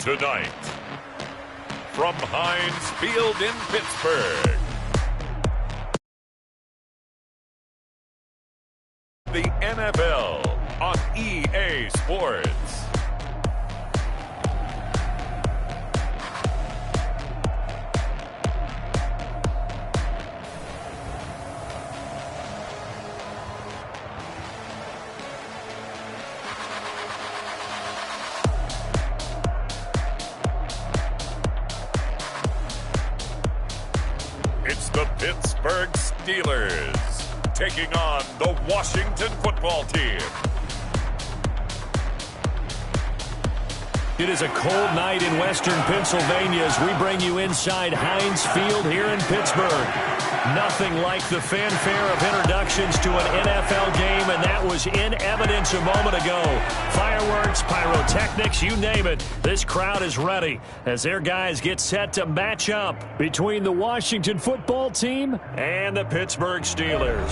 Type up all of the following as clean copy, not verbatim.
Tonight, from Heinz Field in Pittsburgh, the NFL on EA Sports. It's the Pittsburgh Steelers taking on the Washington football team. It is a cold night in western Pennsylvania as we bring you inside Heinz Field here in Pittsburgh. Nothing like the fanfare of introductions to an NFL game, and that was in evidence a moment ago. Fireworks, pyrotechnics, you name it. This crowd is ready as their guys get set to match up between the Washington football team and the Pittsburgh Steelers.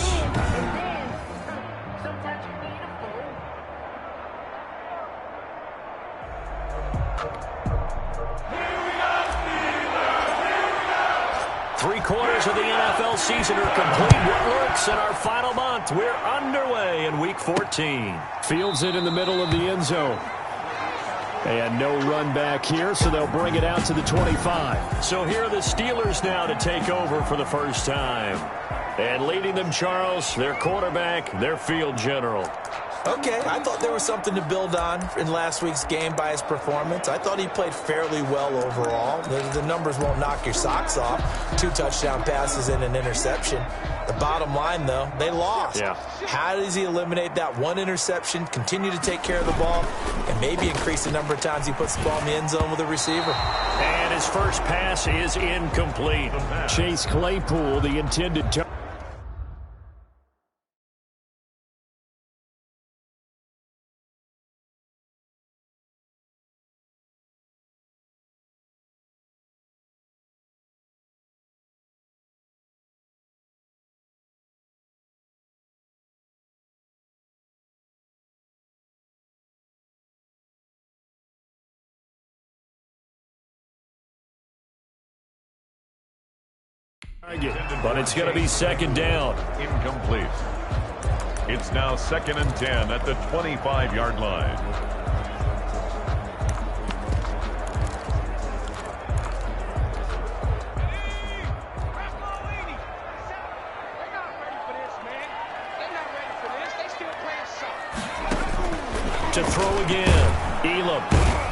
Three-quarters of the NFL season are complete. What works in our final month? We're underway in Week 14. Fields it in the middle of the end zone. And no run back here, so they'll bring it out to the 25. So here are the Steelers now to take over for the first time. And leading them, Charles, their quarterback, their field general. Okay, I thought there was something to build on in last week's game by his performance. I thought he played fairly well overall. The numbers won't knock your socks off. 2 touchdown passes and an interception. The bottom line, though, they lost. Yeah. How does he eliminate that one interception, continue to take care of the ball, and maybe increase the number of times he puts the ball in the end zone with a receiver? And his first pass is incomplete. Chase Claypool, the intended target. But it's going to be second down. Incomplete. It's now 2nd and 10 at the 25-yard line. To throw again, Elam.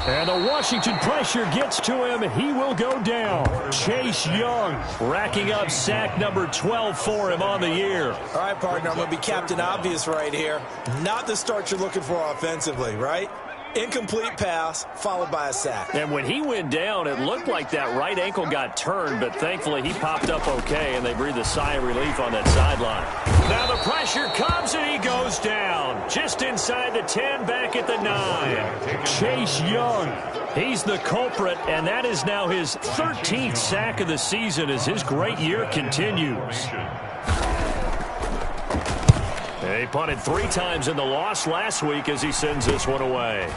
And the Washington pressure gets to him. He will go down. Chase Young racking up sack number 12 for him on the year. All right, partner, I'm going to be Captain Obvious right here. Not the start you're looking for offensively, right? Incomplete pass followed by a sack. And when he went down, it looked like that right ankle got turned, but thankfully he popped up okay, and they breathed a sigh of relief on that sideline. Now the pressure comes, and he goes down. Just inside the 10, back at the 9. Chase Young, he's the culprit, and that is now his 13th sack of the season as his great year continues. He punted 3 times in the loss last week as he sends this one away.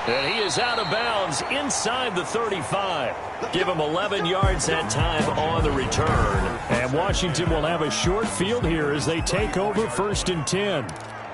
And he is out of bounds inside the 35. Give him 11 yards that time on the return. And Washington will have a short field here as they take over 1st and 10.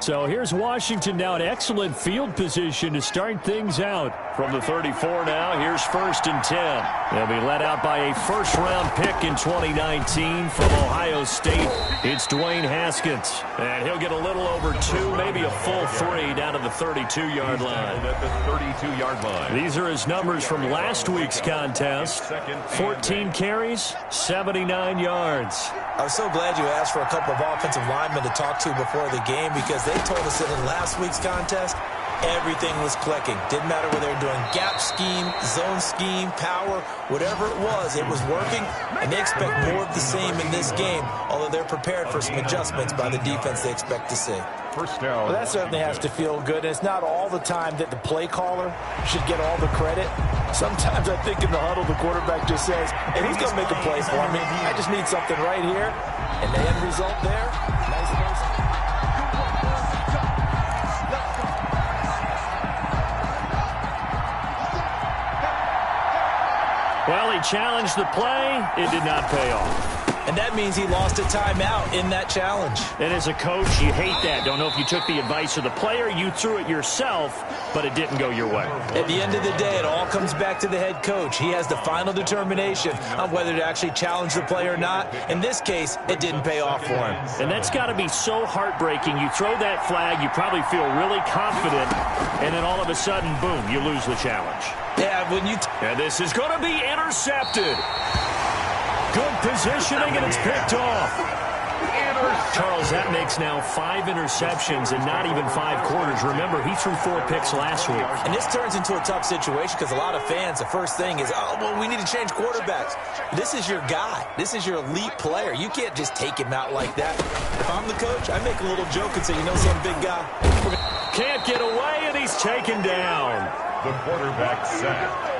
So here's Washington now in excellent field position to start things out. From the 34 now, here's 1st and 10. They'll be led out by a first-round pick in 2019 from Ohio State. It's Dwayne Haskins. And he'll get a little over 2, maybe a full 3 down to the 32-yard line. At the 32-yard line. These are his numbers from last week's contest. 14 carries, 79 yards. I was so glad you asked for a couple of offensive linemen to talk to before the game because they told us that in last week's contest, everything was clicking. Didn't matter whether they were doing gap scheme, zone scheme, power, whatever it was working, and they expect more of the same in this game, although they're prepared for some adjustments by the defense they expect to see. First down. Well, that certainly has to feel good. It's not all the time that the play caller should get all the credit. Sometimes I think in the huddle, the quarterback just says, hey, he's going to make a play for me. I just need something right here. And the end result there, nice Well, he challenged the play. It did not pay off. And that means he lost a timeout in that challenge. And as a coach, you hate that. Don't know if you took the advice of the player, you threw it yourself, but it didn't go your way. At the end of the day, it all comes back to the head coach. He has the final determination on whether to actually challenge the play or not. In this case, it didn't pay off for him. And that's got to be so heartbreaking. You throw that flag, you probably feel really confident, and then all of a sudden, boom, you lose the challenge. Yeah, when you... And this is going to be intercepted. Good positioning, and it's picked off. Charles, that makes now 5 interceptions and not even 5 quarters. Remember, he threw 4 picks last week. And this turns into a tough situation because a lot of fans, the first thing is, oh, well, we need to change quarterbacks. This is your guy. This is your elite player. You can't just take him out like that. If I'm the coach, I make a little joke and say, you know, some big guy. Can't get away, and he's taken down. The quarterback sacked.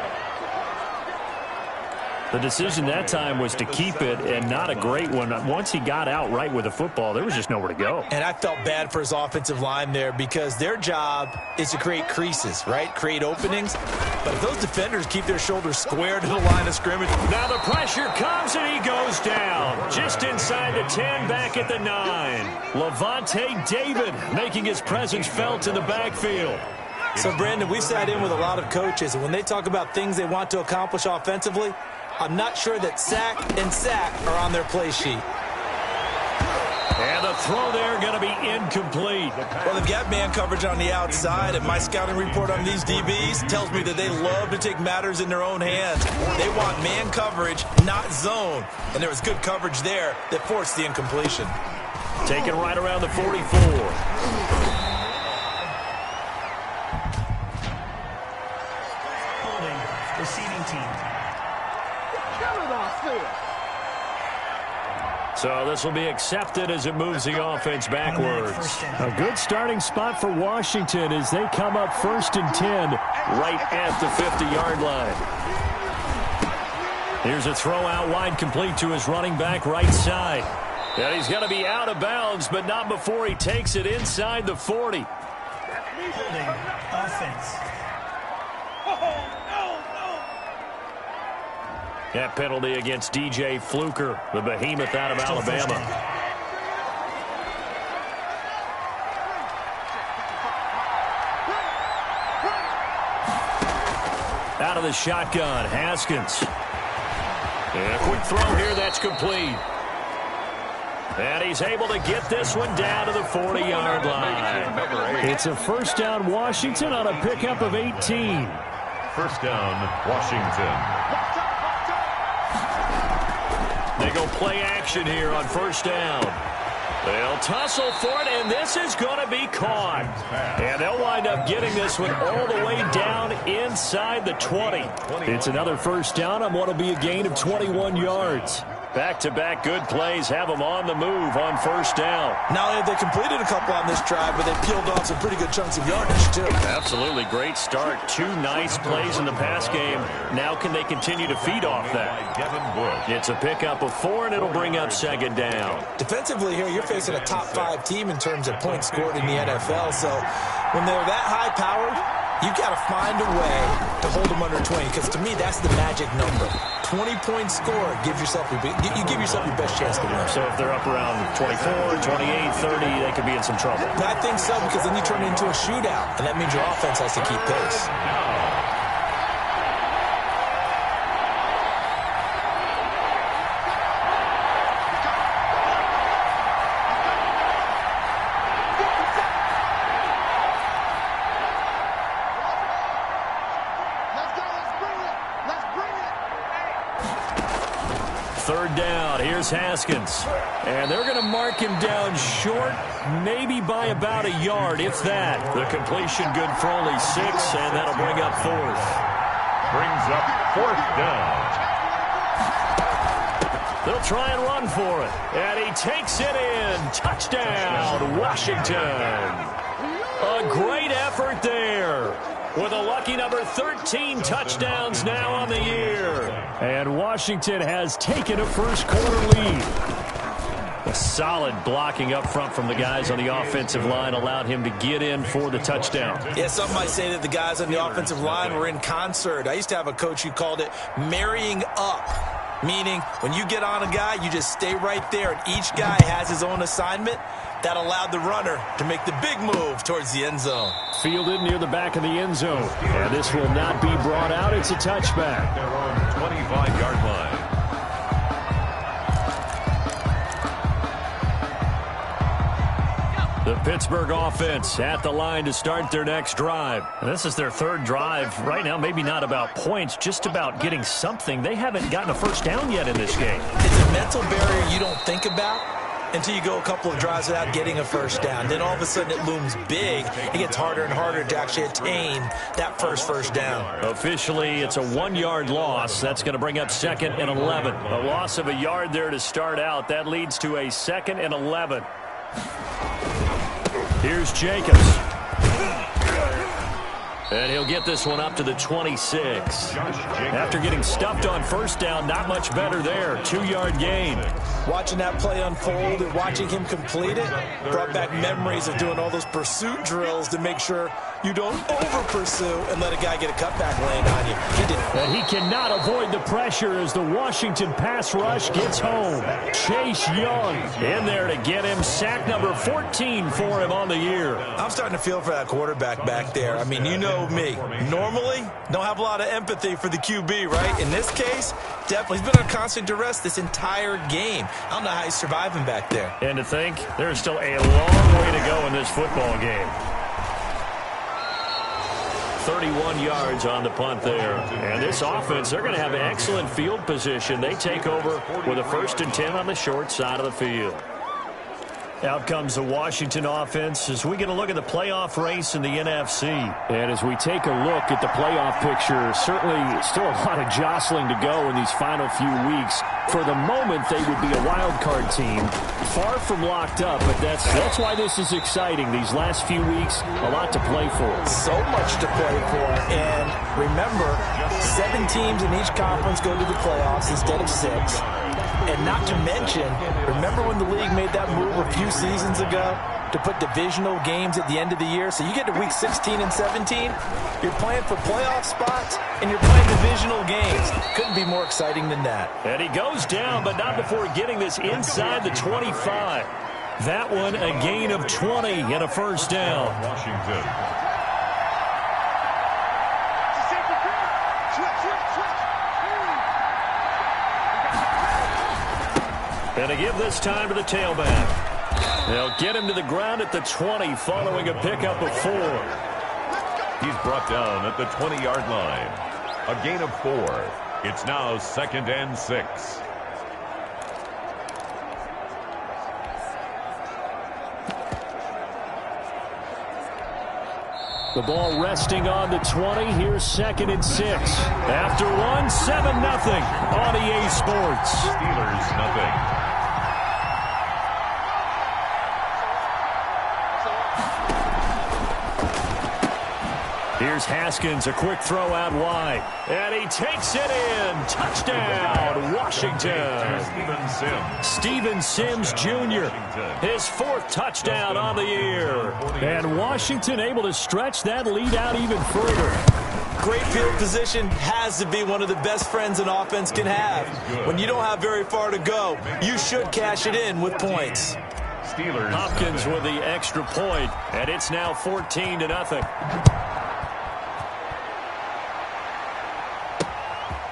The decision that time was to keep it, and not a great one. Once he got out right with the football, there was just nowhere to go. And I felt bad for his offensive line there because their job is to create creases, right? Create openings. But if those defenders keep their shoulders square to the line of scrimmage. Now the pressure comes, and he goes down. Just inside the 10, back at the 9. Levante David making his presence felt in the backfield. So, Brandon, we sat in with a lot of coaches, and when they talk about things they want to accomplish offensively, I'm not sure that sack and sack are on their play sheet. And the throw there going to be incomplete. Well, they've got man coverage on the outside, and my scouting report on these DBs tells me that they love to take matters in their own hands. They want man coverage, not zone. And there was good coverage there that forced the incompletion. Taken right around the 44. Receiving team. So this will be accepted as it moves the offense backwards. A good starting spot for Washington as they come up 1st and 10 right at the 50-yard line. Here's a throw out wide, complete to his running back right side. And he's going to be out of bounds, but not before he takes it inside the 40. Holding offense. That penalty against DJ Fluker, the behemoth out of Alabama. Out of the shotgun, Haskins. And a quick throw here, that's complete. And he's able to get this one down to the 40-yard line. It's a first down, Washington, on a pickup of 18. First down, Washington. They go play action here on first down. They'll tussle for it, and this is going to be caught. And they'll wind up getting this one all the way down inside the 20. It's another first down on what will be a gain of 21 yards. Back-to-back good plays have them on the move on first down. Not only have they completed a couple on this drive, but they peeled off some pretty good chunks of yardage, too. Absolutely great start. 2 nice plays in the pass game. Now can they continue to feed off that? It's a pickup of 4, and it'll bring up second down. Defensively here, you're facing a top 5 team in terms of points scored in the NFL. So when they're that high-powered, you got to find a way to hold them under 20, because to me, that's the magic number. 20 points scored, you give yourself your best chance to win. So if they're up around 24, 28, 30, they could be in some trouble. I think so, because then you turn it into a shootout, and that means your offense has to keep pace. Third down, here's Haskins. And they're going to mark him down short, maybe by about a yard, if that. The completion good for only 6, and that'll bring up 4th. Brings up 4th down. They'll try and run for it. And he takes it in. Touchdown, Washington. A great effort there. With a lucky number 13 touchdowns now on the year. And Washington has taken a first quarter lead. A solid blocking up front from the guys on the offensive line allowed him to get in for the touchdown. Yeah, some might say that the guys on the offensive line were in concert. I used to have a coach who called it marrying up, meaning when you get on a guy, you just stay right there, and each guy has his own assignment. That allowed the runner to make the big move towards the end zone. Fielded near the back of the end zone. And this will not be brought out. It's a touchback. They're on the 25-yard line. The Pittsburgh offense at the line to start their next drive. And this is their third drive. Right now, maybe not about points, just about getting something. They haven't gotten a first down yet in this game. It's a mental barrier you don't think about until you go a couple of drives without getting a first down. Then all of a sudden it looms big. It gets harder and harder to actually attain that first down. Officially, it's a 1-yard loss. That's going to bring up 2nd and 11. A loss of a yard there to start out. That leads to a 2nd and 11. Here's Jacobs. And he'll get this one up to the 26. After getting stuffed on first down, not much better there. 2-yard gain. Watching that play unfold and watching him complete it brought back memories of doing all those pursuit drills to make sure you don't over-pursue and let a guy get a cutback laying on you. He did. And he cannot avoid the pressure as the Washington pass rush gets home. Chase Young in there to get him. Sack number 14 for him on the year. I'm starting to feel for that quarterback back there. I mean, you know me. Normally, don't have a lot of empathy for the QB, right? In this case, definitely. He's been on constant duress this entire game. I don't know how he's surviving back there. And to think, there's still a long way to go in this football game. 31 yards on the punt there. And this offense, they're going to have excellent field position. They take over with a 1st and 10 on the short side of the field. Out comes the Washington offense as we get a look at the playoff race in the NFC. And as we take a look at the playoff picture, certainly still a lot of jostling to go in these final few weeks. For the moment, they would be a wild card team. Far from locked up, but that's why this is exciting. These last few weeks, a lot to play for. So much to play for. And remember, 7 teams in each conference go to the playoffs instead of 6. And not to mention, remember when the league made that move a few seasons ago to put divisional games at the end of the year? So you get to week 16 and 17, you're playing for playoff spots, and you're playing divisional games. Couldn't be more exciting than that. And he goes down, but not before getting this inside the 25. That one, a gain of 20 and a first down. Washington. And to give this time to the tailback. They'll get him to the ground at the 20 following a pickup of 4. He's brought down at the 20-yard line. A gain of 4. It's now 2nd and 6. The ball resting on the 20. Here's 2nd and 6. After 1, 7-0 on EA Sports. Steelers nothing. Here's Haskins, a quick throw out wide. And he takes it in. Touchdown, Washington. Steven Sims Jr., his 4th touchdown on the year. And Washington able to stretch that lead out even further. Great field position has to be one of the best friends an offense can have. When you don't have very far to go, you should cash it in with points. Steelers. Hopkins with the extra point, and it's now 14-0.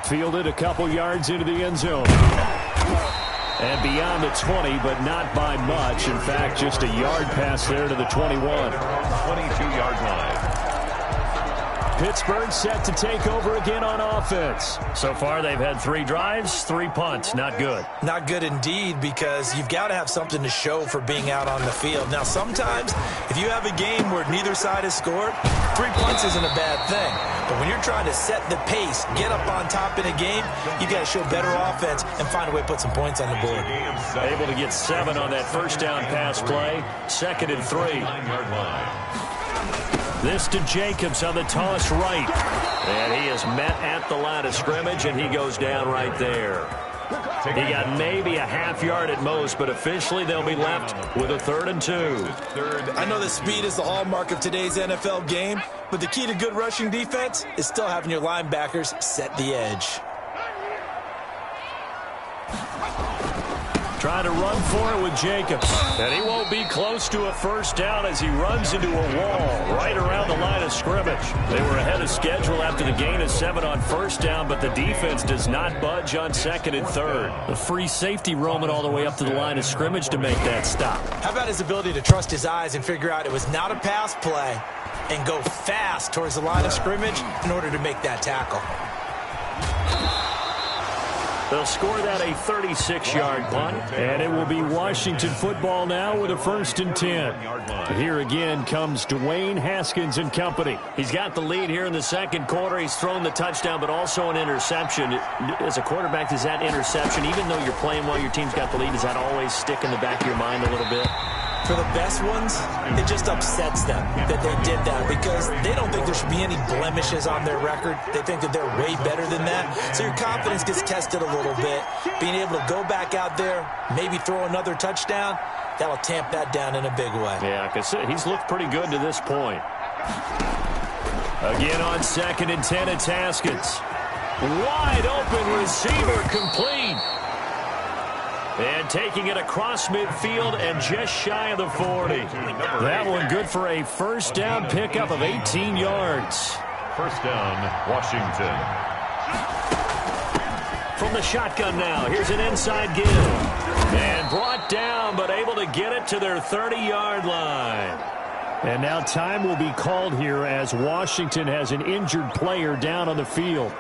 Fielded a couple yards into the end zone. And beyond the 20, but not by much. In fact, just a yard pass there to the 21. 22-yard line. Pittsburgh set to take over again on offense. So far, they've had 3 drives, 3 punts. Not good. Not good indeed, because you've got to have something to show for being out on the field. Now, sometimes, if you have a game where neither side has scored, 3 punts isn't a bad thing. But when you're trying to set the pace, get up on top in a game, you got to show better offense and find a way to put some points on the board. Able to get 7 on that first down pass play. 2nd and 3. 9-yard line. This to Jacobs on the toss right. And he is met at the line of scrimmage, and he goes down right there. He got maybe a half yard at most, but officially they'll be left with a 3rd and 2. I know that speed is the hallmark of today's NFL game, but the key to good rushing defense is still having your linebackers set the edge. Trying to run for it with Jacobs. And he won't be close to a first down as he runs into a wall right around the line of scrimmage. They were ahead of schedule after the gain of 7 on first down, but the defense does not budge on 2nd and 3rd. The free safety roaming all the way up to the line of scrimmage to make that stop. How about his ability to trust his eyes and figure out it was not a pass play and go fast towards the line of scrimmage in order to make that tackle? They'll score that a 36-yard punt, and it will be Washington football now with a 1st and 10. Here again comes Dwayne Haskins and company. He's got the lead here in the 2nd quarter. He's thrown the touchdown, but also an interception. As a quarterback, does that interception, even though you're playing well, your team's got the lead, does that always stick in the back of your mind a little bit? For the best ones, it just upsets them that they did that because they don't think there should be any blemishes on their record. They think that they're way better than that. So your confidence gets tested a little bit. Being able to go back out there, maybe throw another touchdown, that'll tamp that down in a big way. Yeah, because he's looked pretty good to this point. Again on 2nd and 10, it's Haskins. Wide open receiver complete. And taking it across midfield and just shy of the 40. That one good for a first down pickup of 18 yards. First down, Washington. From the shotgun now, here's an inside give. And brought down, but able to get it to their 30-yard line. And now time will be called here as Washington has an injured player down on the field.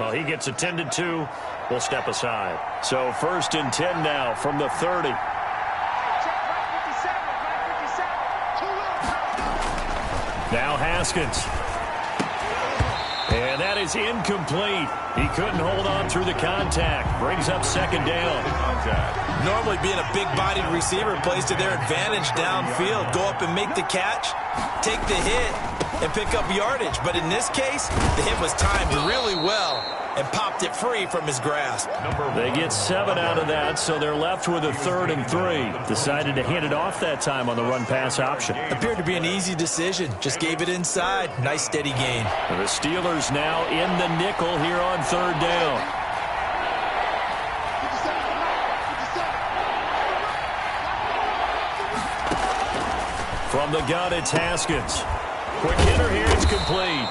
Well, he gets attended to. We'll step aside. So 1st and 10 now from the 30. Now Haskins. And that is incomplete. He couldn't hold on through the contact. Brings up 2nd down. Normally being a big-bodied receiver plays to their advantage downfield. Go up and make the catch, take the hit, and pick up yardage. But in this case, the hit was timed really well and popped it free from his grasp. They get 7 out of that, so they're left with a 3rd and 3. Decided to hand it off that time on the run-pass option. Appeared to be an easy decision. Just gave it inside. Nice, steady gain. The Steelers now in the nickel here on 3rd down. From the gun, it's Haskins. Quick hitter here, it's complete.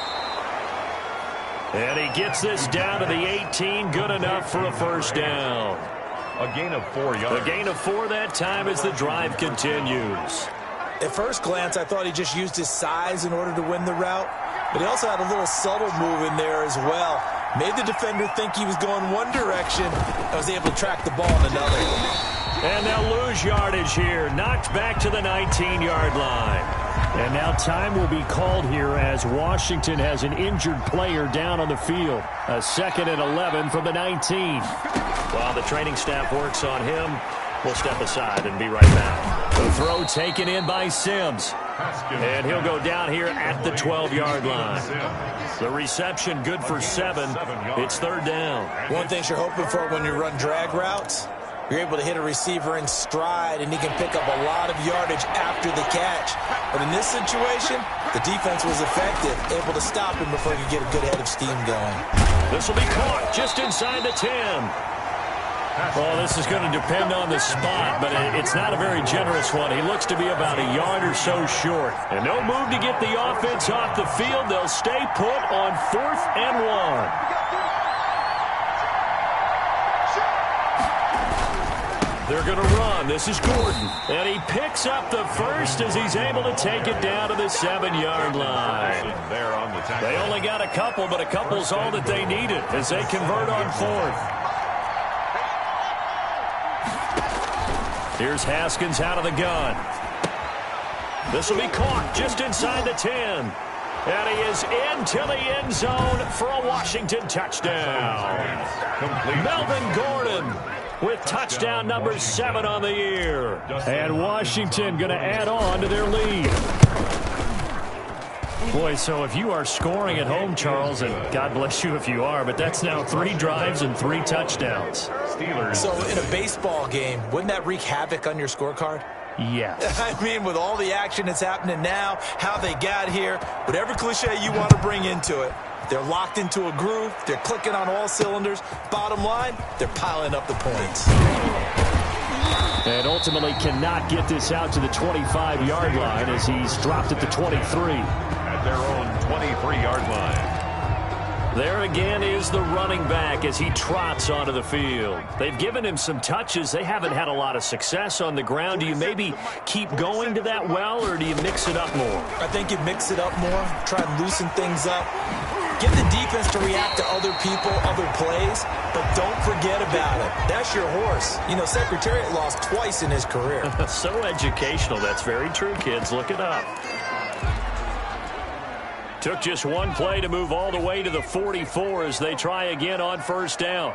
And he gets this down to the 18, good enough for a first down. A gain of 4 yards. A gain of 4 that time as the drive continues. At first glance, I thought he just used his size in order to win the route, but he also had a little subtle move in there as well. Made the defender think he was going one direction and was able to track the ball in another. And they'll lose yardage here. Knocked back to the 19-yard line. And now time will be called here as Washington has an injured player down on the field. A 2nd and 11 from the 19. While the training staff works on him, we'll step aside and be right back. The throw taken in by Sims. And he'll go down here at the 12-yard line. The reception good for 7. It's 3rd down. One thing you're hoping for when you run drag routes, you're able to hit a receiver in stride, and he can pick up a lot of yardage after the catch. But in this situation, the defense was effective, able to stop him before he could get a good head of steam going. This will be caught just inside the 10. Well, this is going to depend on the spot, but it's not a very generous one. He looks to be about a yard or so short. And no move to get the offense off the field. They'll stay put on 4th and 1. They're going to run. This is Gordon. And he picks up the first as he's able to take it down to the 7-yard line. They only got a couple, but a couple's all that they needed as they convert on 4th. Here's Haskins out of the gun. This will be caught just inside the 10. And he is into the end zone for a Washington touchdown. Melvin Gordon with touchdown number 7 on the year. And Washington going to add on to their lead. Boy, so if you are scoring at home, Charles, and God bless you if you are, but that's now 3 drives and 3 touchdowns. Steelers. So in a baseball game, wouldn't that wreak havoc on your scorecard? Yes. I mean, with all the action that's happening now, how they got here, whatever cliche you want to bring into it, they're locked into a groove, they're clicking on all cylinders. Bottom line, they're piling up the points. And ultimately cannot get this out to the 25-yard line as he's dropped at the 23. At their own 23-yard line. There again is the running back as he trots onto the field. They've given him some touches. They haven't had a lot of success on the ground. Do you maybe keep going to that well, or do you mix it up more? I think you mix it up more, try and loosen things up. Get the defense to react to other people, other plays, but don't forget about it. That's your horse. You know, Secretariat lost twice in his career. So educational. That's very true, kids. Look it up. Took just one play to move all the way to the 44 as they try again on first down.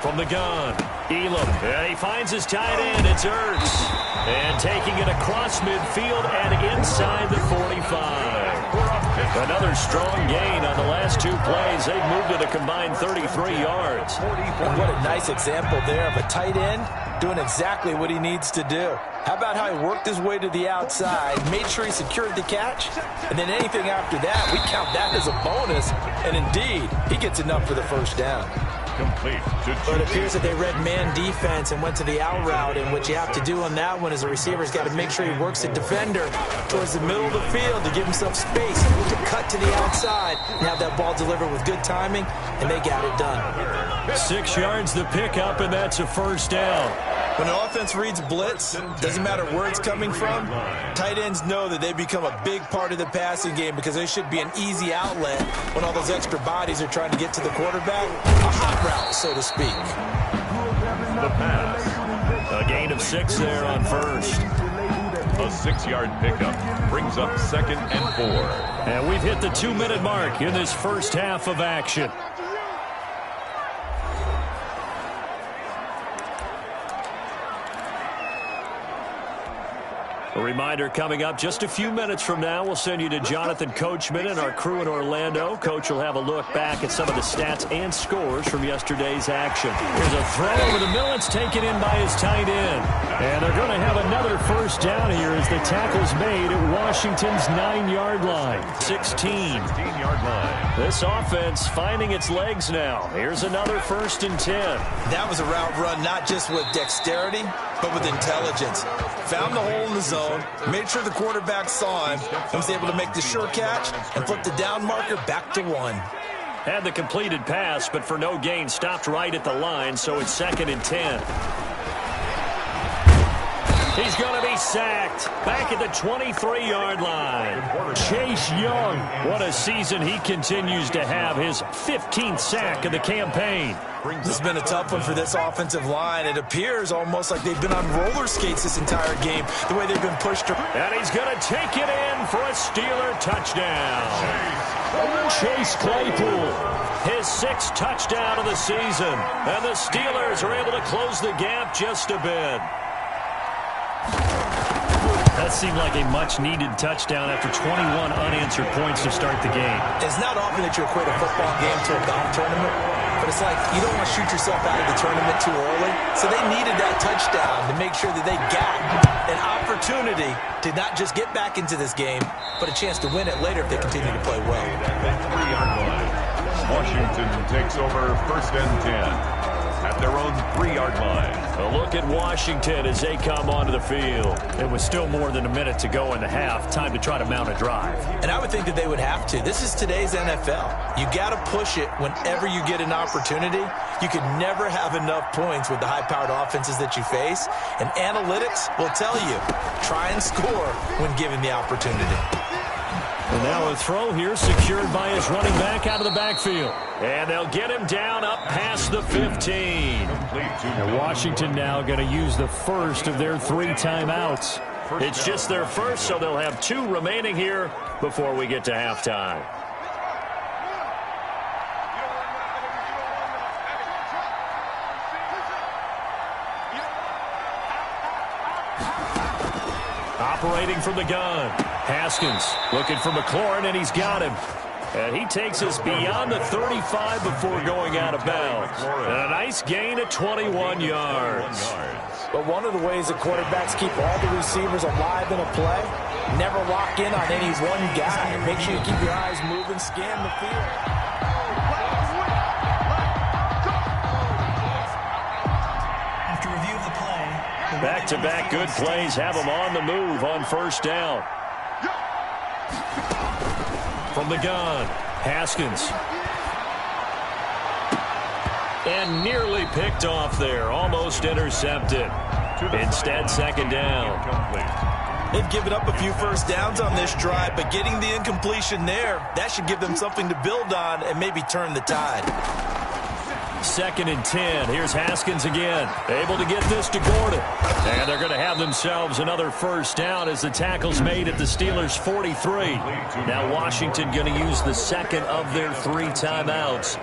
From the gun, Elam, and he finds his tight end. It's Ertz. And taking it across midfield and inside the 45. Another strong gain on the last 2 plays. They've moved it a combined 33 yards. And what a nice example there of a tight end doing exactly what he needs to do. How about how he worked his way to the outside, made sure he secured the catch, and then anything after that, we count that as a bonus. And indeed, he gets enough for the first down. Complete. But it appears that they read man defense and went to the out route, and what you have to do on that one is the receiver's got to make sure he works the defender towards the middle of the field to give himself space to cut to the outside and have that ball delivered with good timing, and they got it done. 6 yards the pickup, and that's a first down. When an offense reads blitz, doesn't matter where it's coming from, tight ends know that they become a big part of the passing game because they should be an easy outlet when all those extra bodies are trying to get to the quarterback. A hot route, so to speak. The pass. A gain of 6 there on first. A 6-yard pickup brings up 2nd and 4. And we've hit the 2-minute mark in this first half of action. A reminder coming up just a few minutes from now, we'll send you to Jonathan Coachman and our crew in Orlando. Coach will have a look back at some of the stats and scores from yesterday's action. Here's a throw over the middle. It's taken in by his tight end. And they're going to have another first down here as the tackle's made at Washington's 9-yard line. 16-yard line. This offense finding its legs now. Here's another 1st and 10. That was a route run not just with dexterity, but with intelligence. Found the hole in the zone, made sure the quarterback saw him, and was able to make the sure catch and flip the down marker back to 1. Had the completed pass, but for no gain, stopped right at the line, so it's 2nd and 10. He's going to be sacked back at the 23-yard line. Chase Young, what a season he continues to have, his 15th sack of the campaign. This has been a tough one for this offensive line. It appears almost like they've been on roller skates this entire game, the way they've been pushed. And he's going to take it in for a Steeler touchdown. Chase Claypool, his 6th touchdown of the season. And the Steelers are able to close the gap just a bit. That seemed like a much-needed touchdown after 21 unanswered points to start the game. It's not often that you equate a football game to a golf tournament, but it's like you don't want to shoot yourself out of the tournament too early. So they needed that touchdown to make sure that they got an opportunity to not just get back into this game, but a chance to win it later if they continue to play well. 3-yard line. Washington takes over 1st and 10. At their own 3-yard line. A look at Washington as they come onto the field. It was still more than a minute to go in the half. Time to try to mount a drive. And I would think that they would have to. This is today's NFL. You got to push it whenever you get an opportunity. You can never have enough points with the high-powered offenses that you face. And analytics will tell you, try and score when given the opportunity. And now a throw here secured by his running back out of the backfield. And they'll get him down up past the 15. And Washington now going to use the first of their 3 timeouts. It's just their first, so they'll have 2 remaining here before we get to halftime. Operating from the gun. Haskins looking for McLaurin, and he's got him. And he takes us beyond the 35 before going out of bounds. And a nice gain of 21 yards. But one of the ways the quarterbacks keep all the receivers alive in a play, never lock in on any one guy. Make sure you keep your eyes moving, scan the field. After review of the play, back-to-back good plays have them on the move on first down. From the gun, Haskins. And nearly picked off there, almost intercepted. Instead, second down. They've given up a few first downs on this drive, but getting the incompletion there, that should give them something to build on and maybe turn the tide. 2nd and 10. Here's Haskins again. Able to get this to Gordon. And they're going to have themselves another first down as the tackle's made at the Steelers' 43. Now Washington going to use the second of their 3 timeouts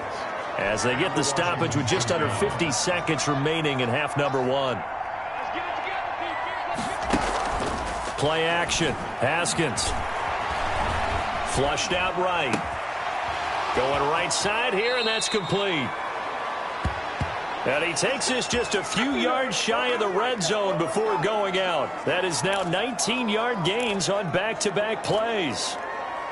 as they get the stoppage with just under 50 seconds remaining in half number 1. Play action. Haskins. Flushed out right. Going right side here, and that's complete. And he takes this just a few yards shy of the red zone before going out. That is now 19-yard gains on back-to-back plays.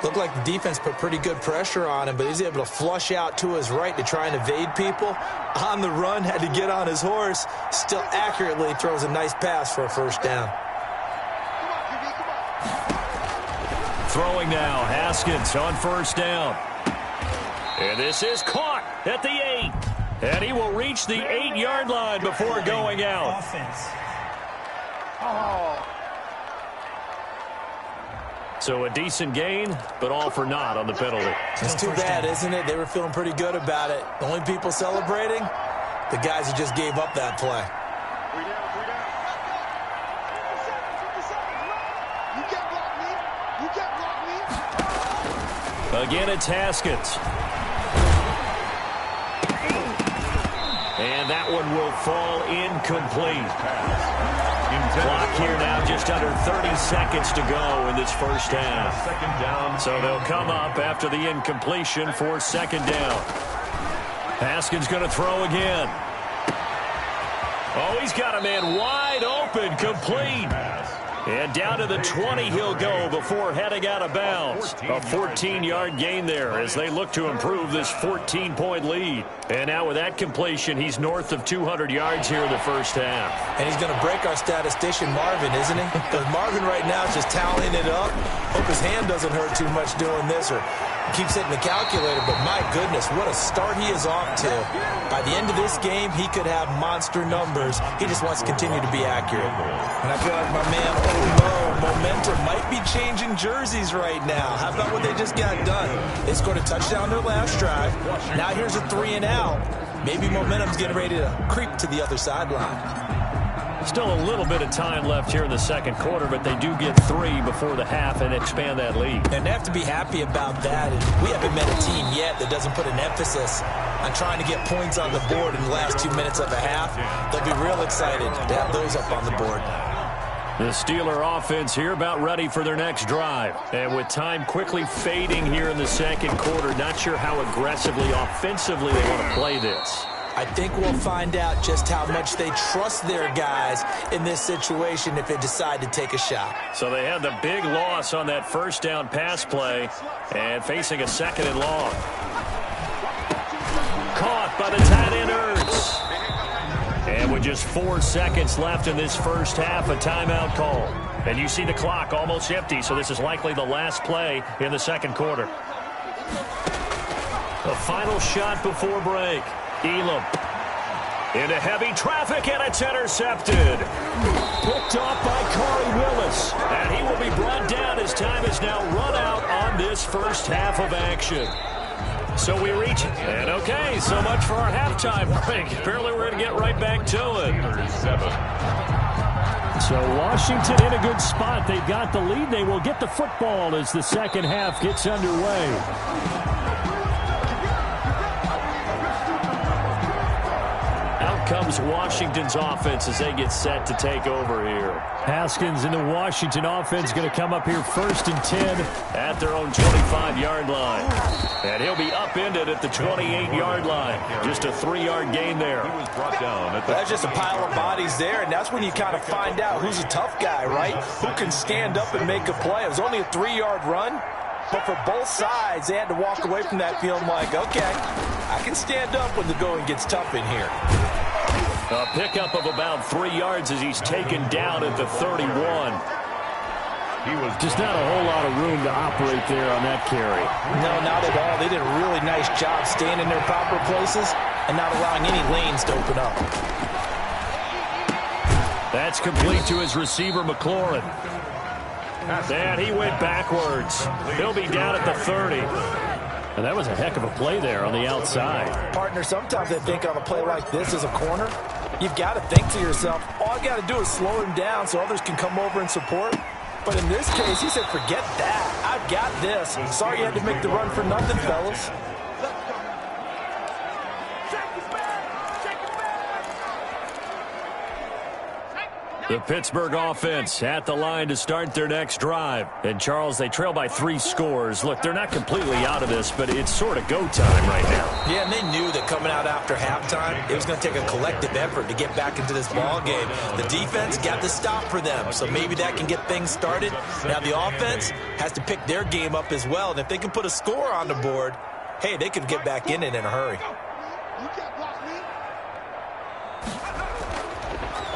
Looked like the defense put pretty good pressure on him, but he's able to flush out to his right to try and evade people. On the run, had to get on his horse. Still accurately throws a nice pass for a first down. Throwing now, Haskins on first down. And this is caught at the 8. And he will reach the 8-yard line before going out. Offense. So a decent gain, but all for naught on the penalty. It's too bad, isn't it? They were feeling pretty good about it. The only people celebrating, the guys who just gave up that play. Again, it's Haskins. And that one will fall incomplete. Clock here now, just under 30 seconds to go in this first half. So they'll come up after the incompletion for second down. Haskins going to throw again. Oh, he's got a man wide open, complete. And down to the 20 he'll go before heading out of bounds. A 14-yard gain there as they look to improve this 14-point lead. And now with that completion, he's north of 200 yards here in the first half. And he's going to break our statistician Marvin, isn't he? Because Marvin right now is just tallying it up. Hope his hand doesn't hurt too much doing this or keeps hitting the calculator. But my goodness, what a start he is off to. By the end of this game, he could have monster numbers. He just wants to continue to be accurate. And I feel like my man, momentum might be changing jerseys right now. How about what they just got done? They scored a touchdown their last drive. Now here's a 3-and-out. Maybe momentum's getting ready to creep to the other sideline. Still a little bit of time left here in the second quarter, but they do get 3 before the half and expand that lead. And they have to be happy about that. And we haven't met a team yet that doesn't put an emphasis on trying to get points on the board in the last 2 minutes of a half. They'll be real excited to have those up on the board. The Steeler offense here about ready for their next drive. And with time quickly fading here in the second quarter, not sure how aggressively, offensively they want to play this. I think we'll find out just how much they trust their guys in this situation if they decide to take a shot. So they had the big loss on that first down pass play and facing a 2nd and long. Caught by the tight end Ertz. And with just 4 seconds left in this first half, a timeout call. And you see the clock almost empty, so this is likely the last play in the second quarter. A final shot before break. Elam into heavy traffic, and it's intercepted. Picked off by Corey Willis. And he will be brought down as time is now run out on this first half of action. So we reach it. And okay, so much for our halftime break. Apparently we're going to get right back to it. So Washington in a good spot. They've got the lead. They will get the football as the second half gets underway. comes Washington's offense as they get set to take over here. Haskins in the Washington offense going to come up here 1st and 10 at their own 25-yard line. And he'll be upended at the 28-yard line. Just a 3-yard gain there. He was brought down at the That's just a pile of bodies there, and that's when you kind of find out who's a tough guy, right? Who can stand up and make a play. It was only a 3-yard run, but for both sides, they had to walk away from that feeling like, okay, I can stand up when the going gets tough in here. A pickup of about 3 yards as he's taken down at the 31. He was Just not a whole lot of room to operate there on that carry. No, not at all. They did a really nice job staying in their proper places and not allowing any lanes to open up. That's complete to his receiver, McLaurin. And he went backwards. He'll be down at the 30. And that was a heck of a play there on the outside. Partner, sometimes I think on a play like this as a corner, you've got to think to yourself, all I got to do is slow him down so others can come over and support. But in this case, he said, forget that. I've got this. Sorry you had to make the run for nothing, fellas. The Pittsburgh offense at the line to start their next drive. And, Charles, they trail by 3 scores. Look, they're not completely out of this, but it's sort of go time right now. Yeah, and they knew that coming out after halftime, it was going to take a collective effort to get back into this ball game. The defense got the stop for them, so maybe that can get things started. Now the offense has to pick their game up as well, and if they can put a score on the board, hey, they could get back in it in a hurry.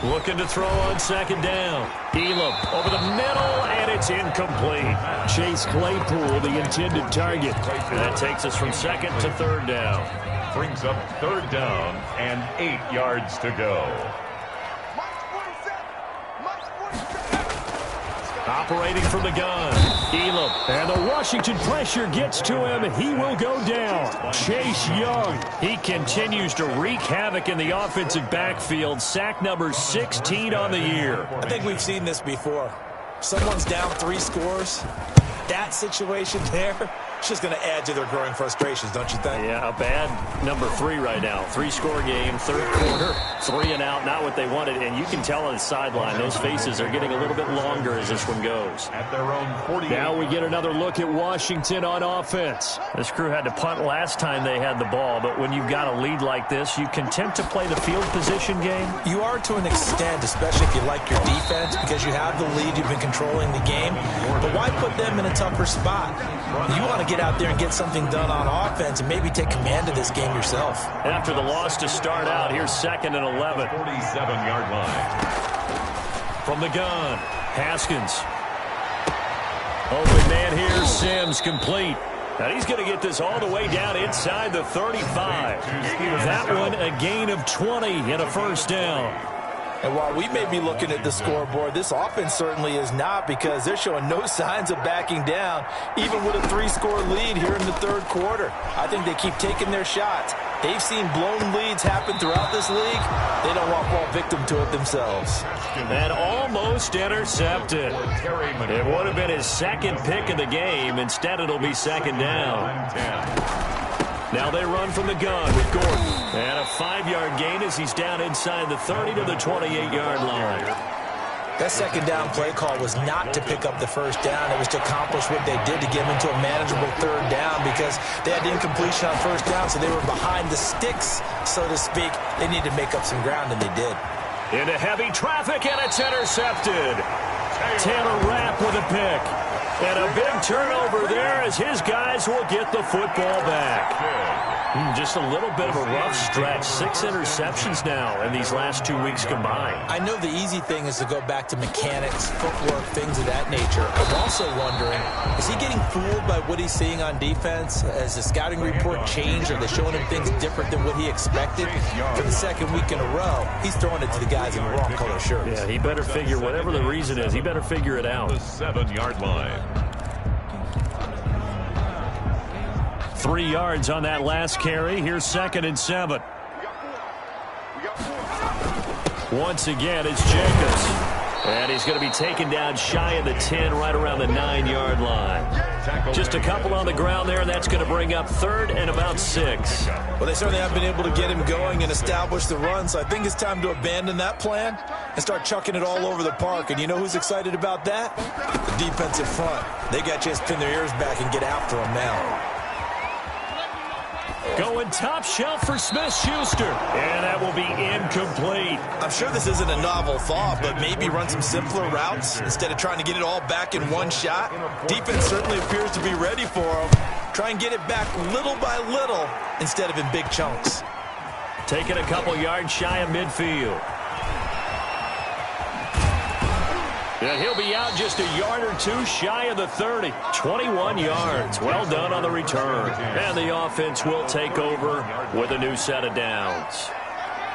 Looking to throw on 2nd down. Elam over the middle, and it's incomplete. Chase Claypool, the intended target. That takes us from 2nd to 3rd down. brings up 3rd down and 8 yards to go. Operating from the gun, Elam. And the Washington pressure gets to him, and he will go down. Chase Young, he continues to wreak havoc in the offensive backfield. Sack number 16 on the year. I think we've seen this before. Someone's down 3 scores. That situation there, it's just going to add to their growing frustrations, don't you think? Yeah, a bad number 3 right now. 3-score game, 3rd quarter, 3 and out, not what they wanted. And you can tell on the sideline, those faces are getting a little bit longer as this one goes. At their own 40. Now we get another look at Washington on offense. This crew had to punt last time they had the ball, but when you've got a lead like this, you can tempt to play the field position game. You are to an extent, especially if you like your defense, because you have the lead, you've been controlling the game. But why put them in a tougher spot? You want to get out there and get something done on offense and maybe take command of this game yourself. After the loss to start out, here's 2nd and 11. 47-yard line. From the gun, Haskins. Open man here, Sims, complete. Now he's going to get this all the way down inside the 35. That one a gain of 20 and a 1st down. And while we may be looking at the scoreboard, this offense certainly is not, because they're showing no signs of backing down, even with a 3-score lead here in the 3rd quarter. I think they keep taking their shots. They've seen blown leads happen throughout this league. They don't want to fall victim to it themselves. And almost intercepted. It would have been his 2nd pick of the game. Instead, it'll be 2nd down. Now they run from the gun with Gordon. And a 5-yard gain as he's down inside the 30 to the 28-yard line. That 2nd down play call was not to pick up the 1st down. It was to accomplish what they did to get them into a manageable 3rd down, because they had incompletion on 1st down, so they were behind the sticks, so to speak. They needed to make up some ground, and they did. Into heavy traffic, and it's intercepted. Taylor Rapp with a pick. And a big turnover there as his guys will get the football back. Just a little bit of a rough stretch. 6 interceptions now in these last 2 weeks combined. I know the easy thing is to go back to mechanics, footwork, things of that nature. I'm also wondering, is he getting fooled by what he's seeing on defense? Has the scouting report changed? Are they showing him things different than what he expected? For the 2nd week in a row, he's throwing it to the guys in the wrong color shirts. Yeah, he better figure, whatever the reason is, he better figure it out. The 7-yard line. 3 yards on that last carry. Here's 2nd and 7. Once again, it's Jacobs. And he's going to be taken down shy of the 10, right around the 9-yard line. Just a couple on the ground there, and that's going to bring up third and about 6. Well, they certainly have been able to get him going and establish the run, so I think it's time to abandon that plan and start chucking it all over the park. And you know who's excited about that? The defensive front. They got a chance to pin their ears back and get after him now. Going top shelf for Smith-Schuster. And that will be incomplete. I'm sure this isn't a novel thought, but maybe run some simpler routes instead of trying to get it all back in one shot. Defense certainly appears to be ready for him. Try and get it back little by little instead of in big chunks. Taking a couple yards shy of midfield. And he'll be out just a yard or two shy of the 30. 21 yards. Well done on the return. And the offense will take over with a new set of downs.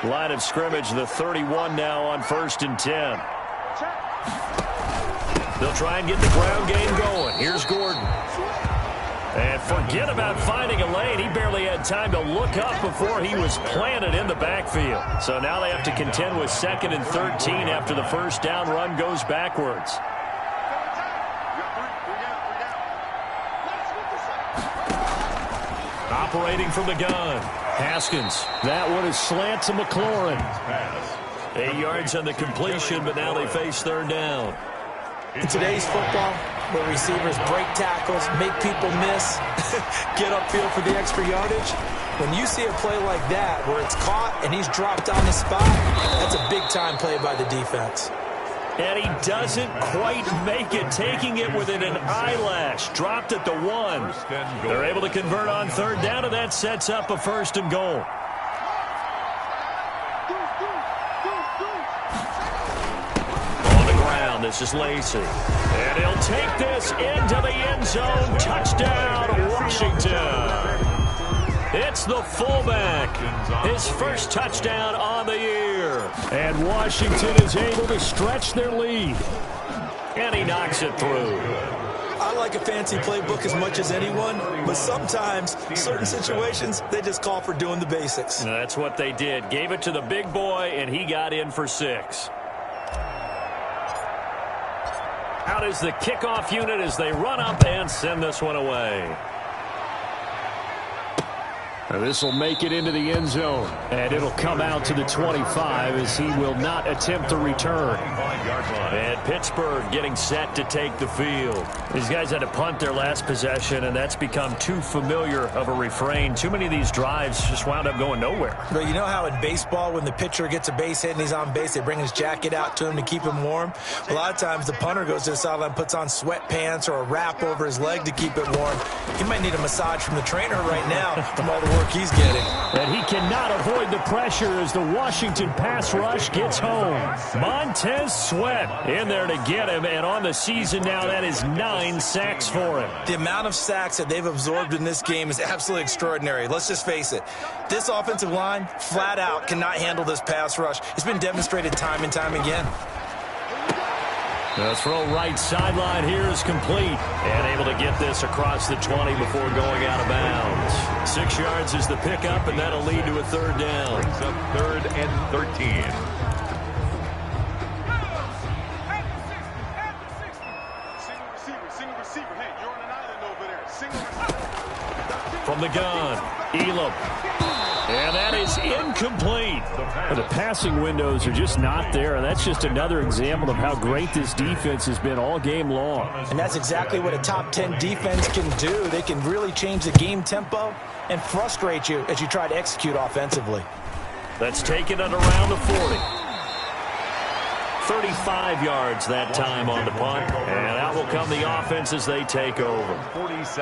Line of scrimmage, the 31 now on 1st and 10. They'll try and get the ground game going. Here's Gordon. And forget about finding a lane. He barely had time to look up before he was planted in the backfield. So now they have to contend with 2nd and 13 after the first down run goes backwards. Operating from the gun. Haskins. That one is slant to McLaurin. 8 yards on the completion, but now they face 3rd down. In today's football, where receivers break tackles, make people miss, get upfield for the extra yardage, when you see a play like that where it's caught and he's dropped on the spot, that's a big-time play by the defense. And he doesn't quite make it, taking it within an eyelash. Dropped at the 1. They're able to convert on 3rd down, and that sets up a 1st and goal. This is Lacy. And he'll take this into the end zone. Touchdown, Washington. It's the fullback. His first touchdown on the year. And Washington is able to stretch their lead. And he knocks it through. I like a fancy playbook as much as anyone, but sometimes, certain situations, they just call for doing the basics. And that's what they did. Gave it to the big boy, and he got in for 6. Out is the kickoff unit as they run up and send this one away. This will make it into the end zone, and it'll come out to the 25 as he will not attempt to return. And Pittsburgh getting set to take the field. These guys had to punt their last possession, and that's become too familiar of a refrain. Too many of these drives just wound up going nowhere. But you know how in baseball, when the pitcher gets a base hit and he's on base, they bring his jacket out to him to keep him warm? A lot of times the punter goes to the sideline, puts on sweatpants or a wrap over his leg to keep it warm. He might need a massage from the trainer right now from all the work he's getting. And he cannot avoid the pressure as the Washington pass rush gets home. Montez Sweat in there to get him, and on the season now, that is 9 sacks for him. The amount of sacks that they've absorbed in this game is absolutely extraordinary. Let's just face it. This offensive line, flat out, cannot handle this pass rush. It's been demonstrated time and time again. The throw right sideline here is complete. And able to get this across the 20 before going out of bounds. 6 yards is the pickup, and that'll lead to a 3rd down. Brings up 3rd and 13. From the gun, Elam. And that is incomplete. The passing windows are just not there, and that's just another example of how great this defense has been all game long. And that's exactly what a top 10 defense can do. They can really change the game tempo and frustrate you as you try to execute offensively. Let's take it at around the 40. 35 yards that time on the punt. And out will come the offense as they take over.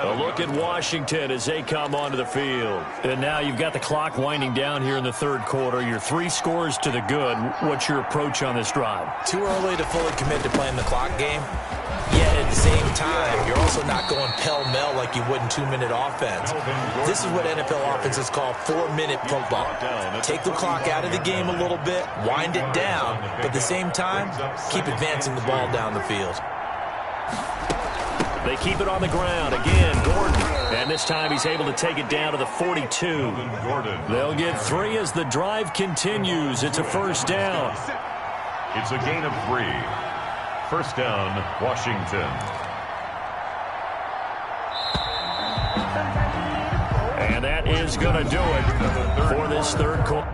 A look at Washington as they come onto the field. And now you've got the clock winding down here in the 3rd quarter. You're 3 scores to the good. What's your approach on this drive? Too early to fully commit to playing the clock game. Yet at the same time, you're also not going pell-mell like you would in 2-minute offense. This is what NFL offenses call 4-minute football. Take the clock out of the game a little bit, wind it down, but at the same time, keep advancing the ball down the field. They keep it on the ground. Again, Gordon. And this time he's able to take it down to the 42. They'll get 3 as the drive continues. It's a 1st down. It's a gain of 3. 1st down, Washington. is going to do it for this third quarter.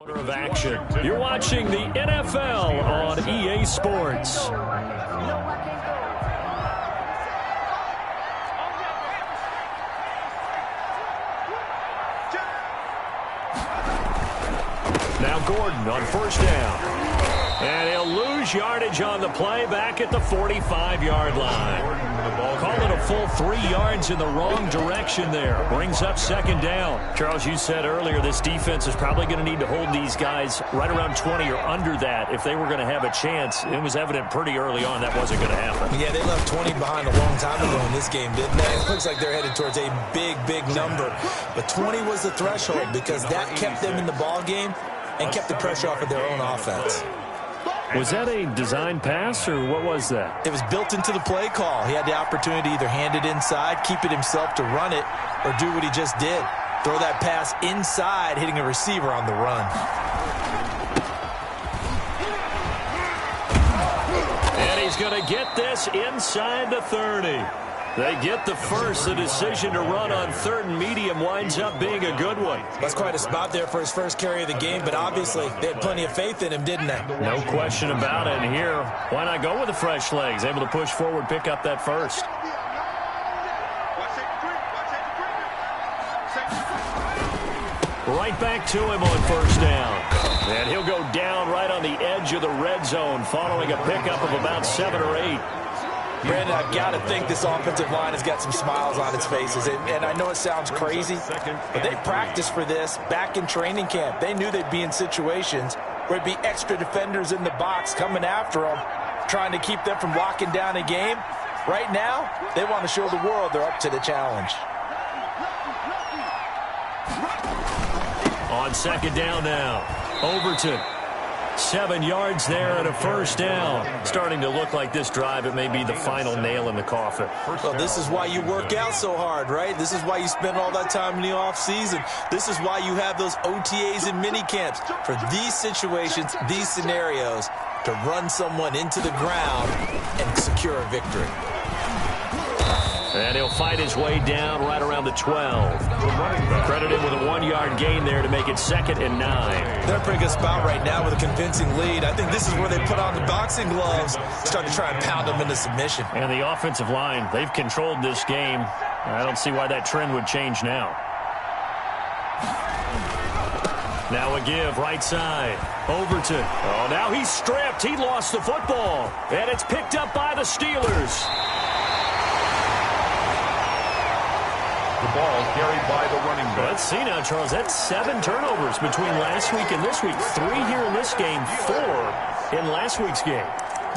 Of action. You're watching the NFL on EA Sports. Now Gordon on first down. And he'll lose yardage on the play back at the 45-yard line. Call it a full 3 yards in the wrong direction there. Brings up second down. Charles, you said earlier this defense is probably going to need to hold these guys right around 20 or under that if they were going to have a chance. It was evident pretty early on that wasn't going to happen. Yeah, they left 20 behind a long time ago in this game, didn't they? It looks like they're headed towards a big, big number. But 20 was the threshold because that kept them in the ball game and kept the pressure off of their own offense. Was that a design pass, or what was that? It was built into the play call. He had the opportunity to either hand it inside, keep it himself to run it, or do what he just did. Throw that pass inside, hitting a receiver on the run. And he's going to get this inside the 30. They get the first. The decision to run on third and medium winds up being a good one. That's quite a spot there for his first carry of the game, but obviously they had plenty of faith in him, didn't they? No question about it. And here, why not go with the fresh legs? Able to push forward, pick up that first. Right back to him on first down. And he'll go down right on the edge of the red zone following a pickup of about 7 or 8. Brandon, I've got to think this offensive line has got some smiles on its faces. And I know it sounds crazy, but they practiced for this back in training camp. They knew they'd be in situations where it'd be extra defenders in the box coming after them. trying to keep them from locking down a game. Right now, they want to show the world they're up to the challenge. On second down now, Overton. 7 yards there and a first down. Starting to look like this drive, it may be the final nail in the coffin. Well, this is why you work out so hard, right? This is why you spend all that time in the offseason. This is why you have those OTAs and mini camps. For these situations, these scenarios, to run someone into the ground and secure a victory. And he'll fight his way down right around the 12. Credit him with a 1-yard gain there to make it 2nd and 9. They're in a pretty good spot right now with a convincing lead. I think this is where they put on the boxing gloves, start to try and pound them into submission. And the offensive line, they've controlled this game. I don't see why that trend would change now. Now a give, right side. Overton. Oh, now he's stripped. He lost the football. And it's picked up by the Steelers. The ball carried by the running back. Let's see now, Charles. That's 7 turnovers between last week and this week. 3 here in this game, 4 in last week's game.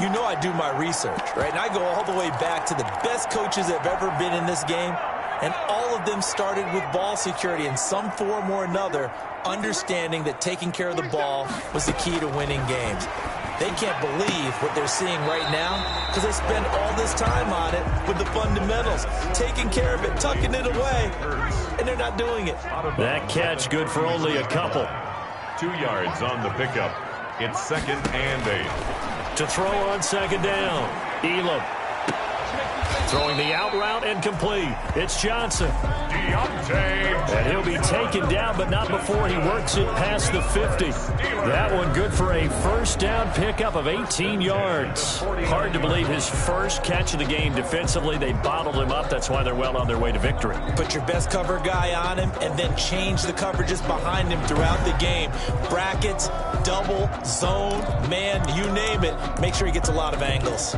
You know I do my research, right? And I go all the way back to the best coaches that have ever been in this game. And all of them started with ball security in some form or another, understanding that taking care of the ball was the key to winning games. They can't believe what they're seeing right now because they spend all this time on it with the fundamentals, taking care of it, tucking it away, and they're not doing it. That catch good for only a couple. 2 yards on the pickup. It's 2nd and 8. To throw on second down, Elam. Throwing the out route and complete. It's Johnson. And he'll be taken down, but not before he works it past the 50. That one good for a first down pickup of 18 yards. Hard to believe his first catch of the game defensively. They bottled him up. That's why they're well on their way to victory. Put your best cover guy on him and then change the coverages behind him throughout the game. Brackets, double, zone, man, you name it. Make sure he gets a lot of angles.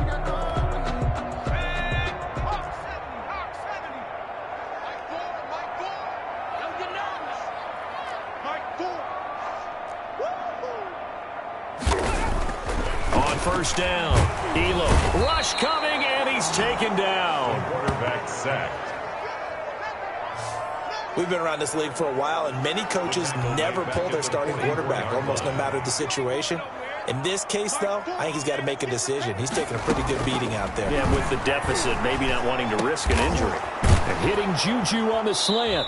First down. Elam. Rush coming, and he's taken down. Quarterback sacked. We've been around this league for a while, and many coaches never pull their starting quarterback, almost no matter the situation. In this case, though, I think he's got to make a decision. He's taking a pretty good beating out there. Yeah, with the deficit, maybe not wanting to risk an injury. And hitting Juju on the slant.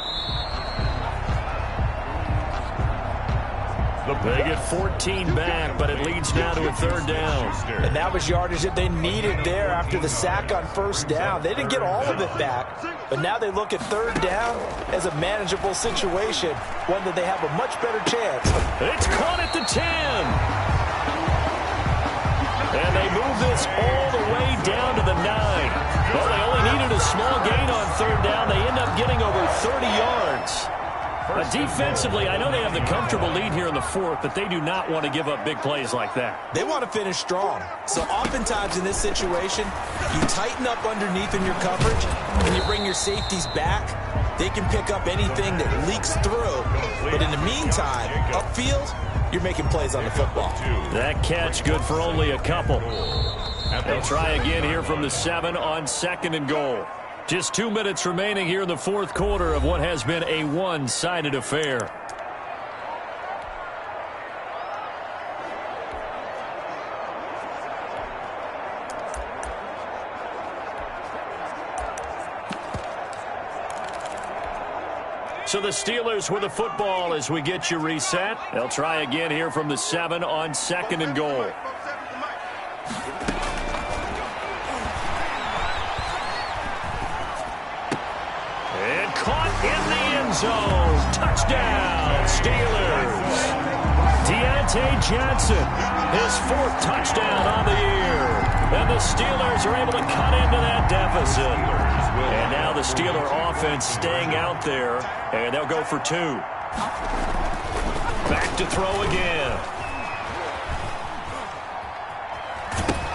They get 14 back, but it leads now to a 3rd down. And that was yardage that they needed there after the sack on first down. They didn't get all of it back, but now they look at 3rd down as a manageable situation, one that they have a much better chance. It's caught at the 10. And they move this all the way down to the 9. Well, they only needed a small gain on 3rd down. They end up getting over 30 yards. Defensively, I know they have the comfortable lead here in the 4th, but they do not want to give up big plays like that. They want to finish strong. So oftentimes in this situation, you tighten up underneath in your coverage, and you bring your safeties back. They can pick up anything that leaks through. But in the meantime, upfield, you're making plays on the football. That catch good for only a couple. They'll try again here from the 7 on 2nd and goal. Just 2 minutes remaining here in the 4th quarter of what has been a one-sided affair. So the Steelers with the football as we get you reset. They'll try again here from the 7 on 2nd and goal. Caught in the end zone. Touchdown, Steelers. Deontay Johnson, his 4th touchdown on the year. And the Steelers are able to cut into that deficit. And now the Steeler offense staying out there. And they'll go for 2. Back to throw again.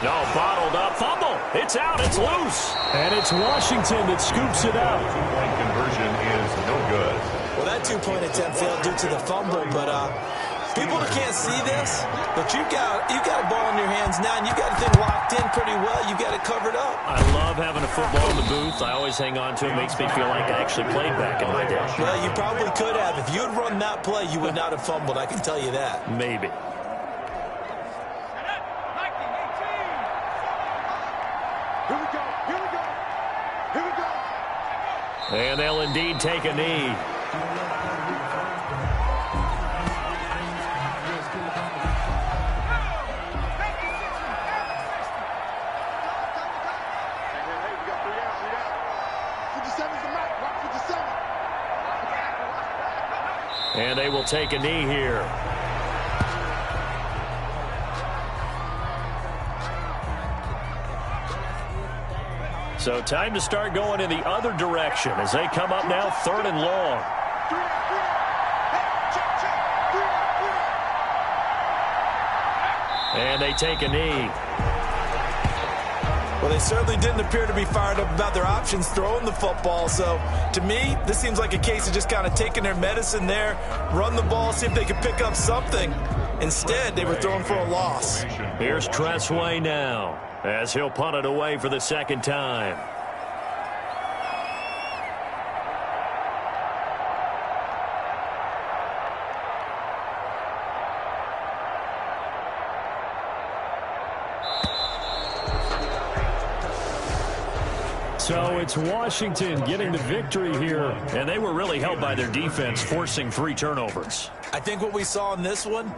No, bottled up. Fumble. It's out. It's loose. And it's Washington that scoops it up. Conversion is no good. Well, that 2-point attempt failed due to the fumble, but People that can't see this, but you've got a ball in your hands now, and you've got the thing locked in pretty well. You've got it covered up. I love having a football in the booth. I always hang on to it. Makes me feel like I actually played back in my day. Well, you probably could have. If you had run that play, you would not have fumbled. I can tell you that. Maybe. And they'll indeed take a knee. And they will take a knee here. So time to start going in the other direction as they come up now 3rd and long. And they take a knee. Well, they certainly didn't appear to be fired up about their options throwing the football. So, to me, this seems like a case of just kind of taking their medicine there, run the ball, see if they could pick up something. Instead, they were throwing for a loss. Here's Tressway now as he'll punt it away for the 2nd time. So it's Washington getting the victory here, and they were really helped by their defense, forcing 3 turnovers. I think what we saw in this one,